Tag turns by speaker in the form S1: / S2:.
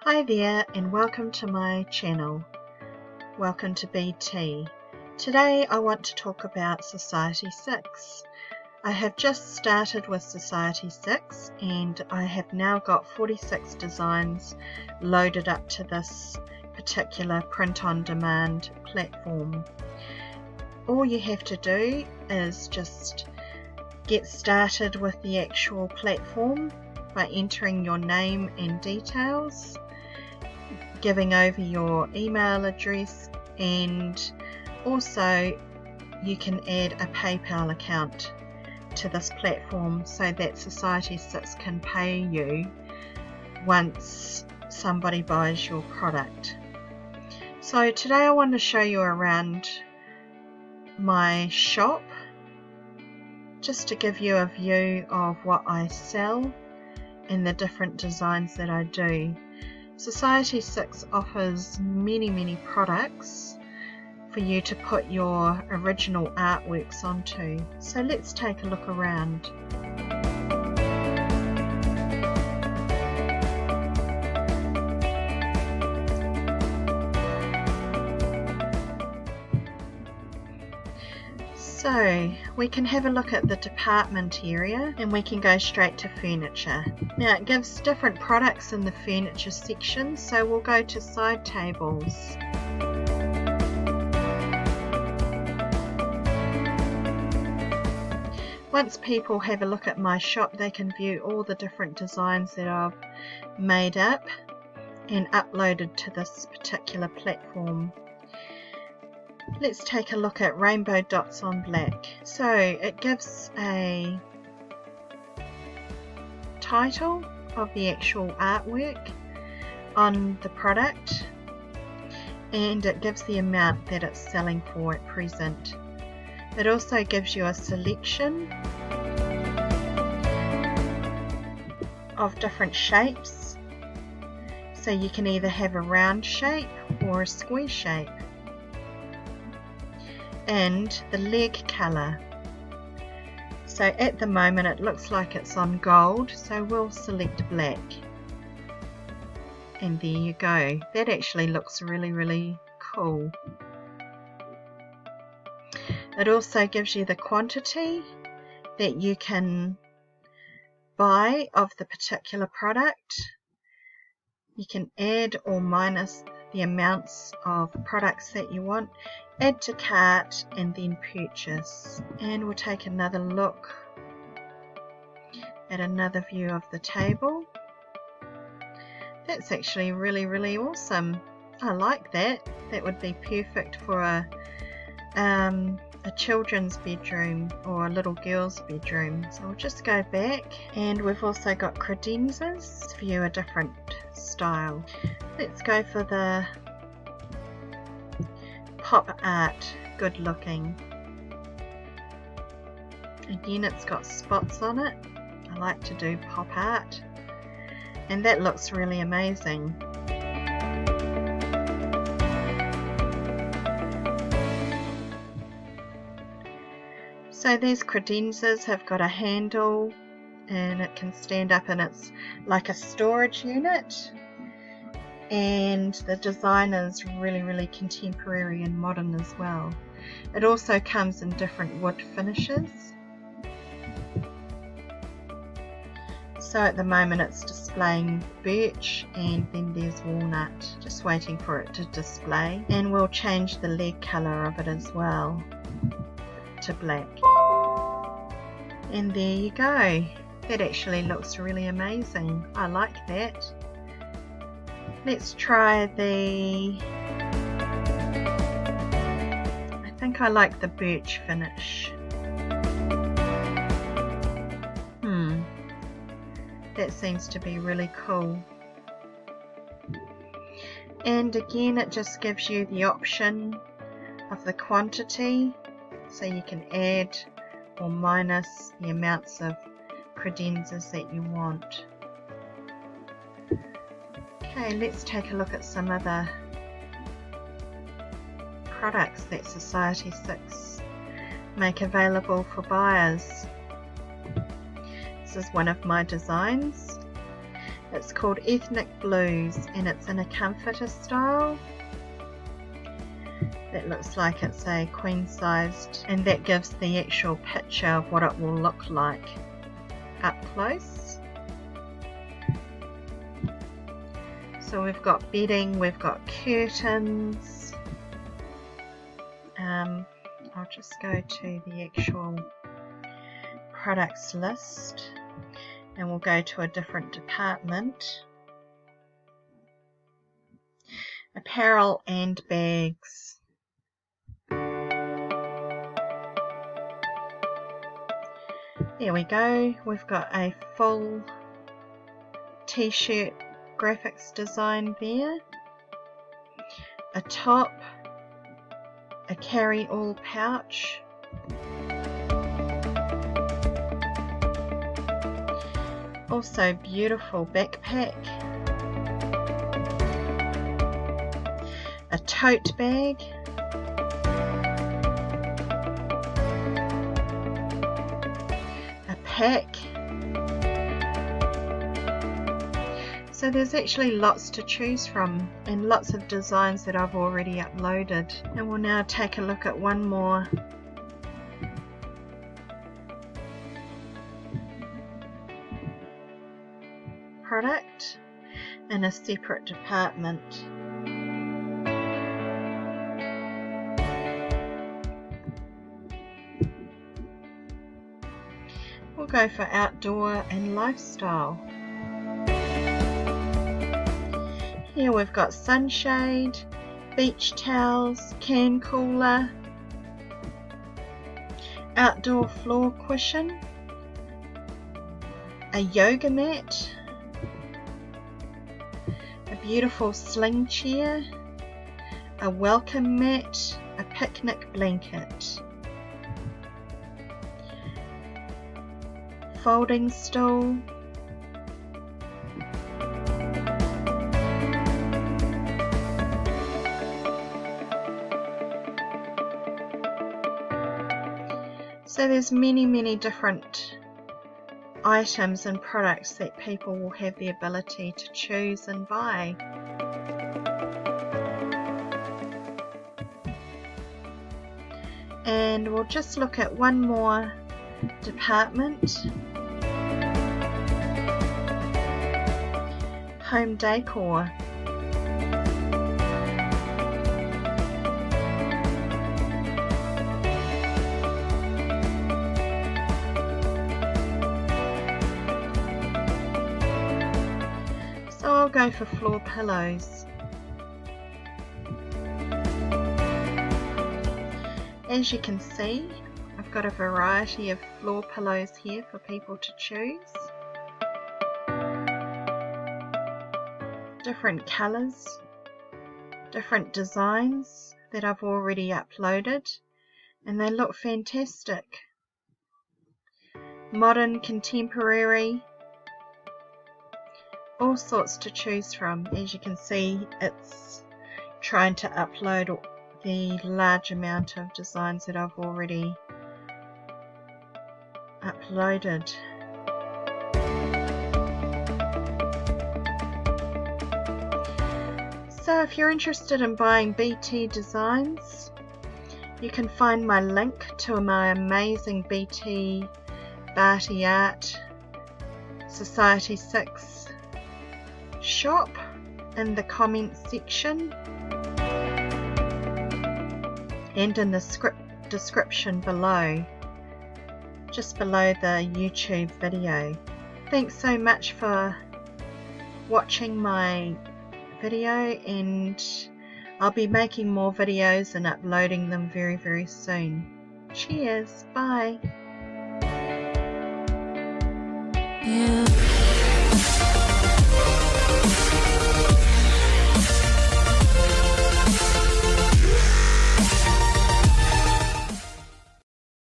S1: Hi there and welcome to my channel. Welcome to BT. Today I want to talk about Society6. I have just started with Society6 and I have now got 46 designs loaded up to this particular print-on-demand platform. All you have to do is just get started with the actual platform by entering your name and details, giving over your email address, and also you can add a PayPal account to this platform so that Society6 can pay you once somebody buys your product. So today I want to show you around my shop just to give you a view of what I sell and the different designs that I do. Society6 offers many products for you to put your original artworks onto. So let's take a look around. So we can have a look at the department area and we can go straight to furniture. Now it gives different products in the furniture section, so we'll go to side tables. Once people have a look at my shop, they can view all the different designs that I've made up and uploaded to this particular platform. Let's take a look at rainbow dots on black. So it gives a title of the actual artwork on the product, and it gives the amount that it's selling for at present. It also gives you a selection of different shapes, so you can either have a round shape or a square shape, and the leg colour. So at the moment it looks like it's on gold, so we'll select black, and there you go. That actually looks really cool. It also gives you the quantity that you can buy of the particular product. You can add or minus the amounts of products that you want, add to cart, and then purchase. And we'll take another look at another view of the table. That's actually really awesome. I like that. That would be perfect for a children's bedroom or a little girl's bedroom. So we'll just go back, and we've also got credenzas to view a different style. Let's go for the pop art, good looking. Again, it's got spots on it. I like to do pop art, and that looks really amazing. So these credenzas have got a handle and it can stand up, and it's like a storage unit, and the design is really contemporary and modern as well. It also comes in different wood finishes. So at the moment it's displaying birch, and then there's walnut, just waiting for it to display, and we'll change the leg colour of it as well to black. And there you go. That actually looks really amazing. I like that. Let's try the... I think I like the birch finish. That seems to be really cool. And again, it just gives you the option of the quantity, so you can add or minus the amounts of credenzas that you want. Okay, let's take a look at some other products that Society6 make available for buyers. This is one of my designs, It's called Ethnic Blues and it's in a comforter style. That looks like it's a queen sized, and that gives the actual picture of what it will look like up close. So we've got bedding, we've got curtains. I'll just go to the actual products list and we'll go to a different department. Apparel and bags. There we go, we've got a full t-shirt graphics design there, a top, a carry-all pouch, also beautiful backpack, a tote bag, a pack. So there's actually lots to choose from and lots of designs that I've already uploaded. And we'll now take a look at one more product in a separate department. We'll go for outdoor and lifestyle. Here we've got sunshade, beach towels, can cooler, outdoor floor cushion, a yoga mat, a beautiful sling chair, a welcome mat, a picnic blanket, folding stool, so there's many different items and products that people will have the ability to choose and buy. And we'll just look at one more department. Home decor. So I'll go for floor pillows. As you can see, I've got a variety of floor pillows here for people to choose. Different colours, different designs that I've already uploaded, and they look fantastic. Modern, contemporary, all sorts to choose from. As you can see, it's trying to upload the large amount of designs that I've already uploaded. So if you're interested in buying BT designs, you can find my link to my amazing BT Barty Art Society6 shop in the comments section and in the description below, just below the YouTube video. Thanks so much for watching my video, and I'll be making more videos and uploading them very soon. Cheers, bye.
S2: Yeah.